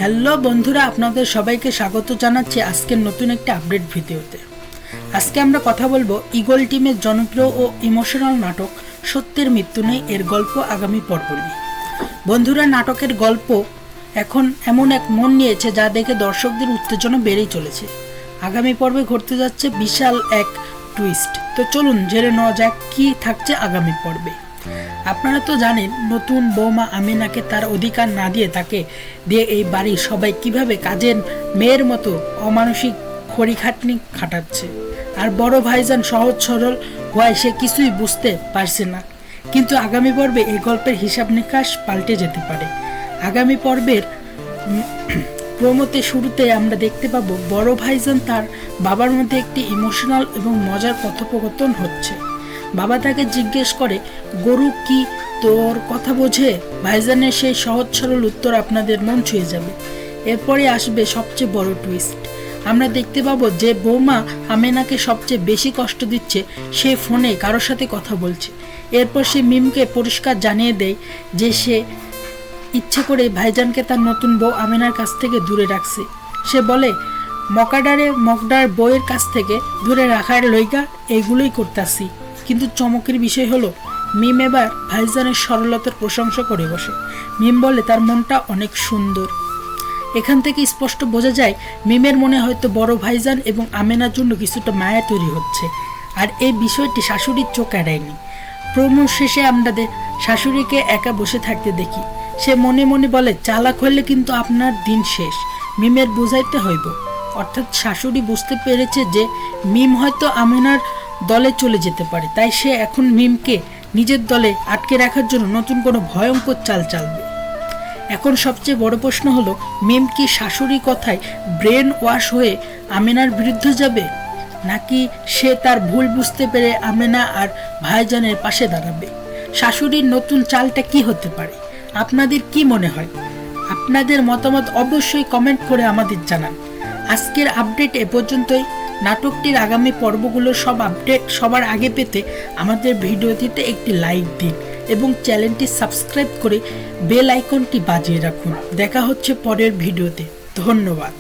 Hello বন্ধুরা, আপনাদের সবাইকে স্বাগত জানাচ্ছি আজকের নতুন একটা আপডেট ভিডিওতে। আজকে আমরা কথা বলবো ঈগল টিমের জনপ্রিয় ও ইমোশনাল নাটক সত্যের মৃত্যু নেই এর গল্প আগামী পর্ব নিয়ে। বন্ধুরা, নাটকের গল্প এখন এমন এক মন নিয়েছে যা দেখে দর্শকদের উত্তেজনা বেড়েই চলেছে। আগামী পর্বে ঘটতে যাচ্ছে বিশাল এক টুইস্ট। তো চলুন জেনে নেওয়া যাক কি থাকছে আগামী পর্বে। আপনারা তো জানেন নতুন বৌমা আমিনাকে তার অধিকার না দিয়ে তাকে দিয়ে এই বাড়ির সবাই কিভাবে কাজের মেয়ের মতো অমানসিক খড়িখাটনি খাটাচ্ছে। আর বড় ভাইজান সহজ সরল হওয়ায় সে কিছুই বুঝতে পারছে না। কিন্তু আগামী পর্বে এই গল্পের হিসাব নিকাশ পাল্টে যেতে পারে। আগামী পর্বের প্রমোতে শুরুতে আমরা দেখতে পাবো বড় ভাইজান তার বাবার মধ্যে একটি ইমোশনাল এবং মজার কথোপকথন হচ্ছে। বাবা তাকে জিজ্ঞেস করে, গরু কি তোর কথা বোঝে? ভাইজানের সেই সহজ সরল উত্তর আপনাদের মন ছুঁয়ে যাবে। এরপরে আসবে সবচেয়ে বড় টুইস্ট। আমরা দেখতে পাবো যে বৌমা আমেনাকে সবচেয়ে বেশি কষ্ট দিচ্ছে সে ফোনে কারোর সাথে কথা বলছে। এরপর সে মিমকে পরিষ্কার জানিয়ে দেয় যে সে ইচ্ছে করে ভাইজানকে তার নতুন বউ আমেনার কাছ থেকে দূরে রাখছে। সে বলে, মকডার বউয়ের কাছ থেকে দূরে রাখার লইগা এইগুলোই করতেছি। কিন্তু চমকের বিষয় হলো মিম এবার ভাইজানের সরলতার প্রশংসা করে বসে। মিম বলে তার মনটা অনেক সুন্দর। এখান থেকে স্পষ্ট বোঝা যায় মিমের মনে হয়তো বড় ভাইজান এবং আমেনার জন্য কিছুটা মায়া তৈরি হচ্ছে। আর এই বিষয়টি শাশুড়ির চোখ এড়ায়নি। প্রমো শেষে আমরা শাশুড়িকে একা বসে থাকতে দেখি। সে মনে মনে বলে, চালাক হলে কিন্তু আপনার দিন শেষ। মিমের বুঝাইতে হইব। অর্থাৎ শাশুড়ি বুঝতে পেরেছে যে মিম হয়তো আমেনার দলে চলে যেতে পারে, তাই সে এখন মিমকে নিজের দলে আটকে রাখার জন্য নতুন কোনো ভয়ঙ্কর চাল চালবে। এখন সবচেয়ে বড় প্রশ্ন হলো, মিম কি শাশুড়ি কথায় ব্রেন ওয়াশ হয়ে আমেনার বিরুদ্ধে যাবে, নাকি সে তার ভুল বুঝতে পেরে আমেনা আর ভাইজানের পাশে দাঁড়াবে? শাশুড়ির নতুন চালটা কি হতে পারে? আপনাদের কি মনে হয়? আপনাদের মতামত অবশ্যই কমেন্ট করে আমাদের জানান। আজকের আপডেট এ পর্যন্তই। নাটকটির আগামী পর্বগুলোর সব আপডেট সবার আগে পেতে আমাদের ভিডিওটিতে একটি লাইক দিন এবং চ্যানেলটি সাবস্ক্রাইব করে বেল আইকনটি বাজিয়ে রাখুন। দেখা হচ্ছে পরের ভিডিওতে। ধন্যবাদ।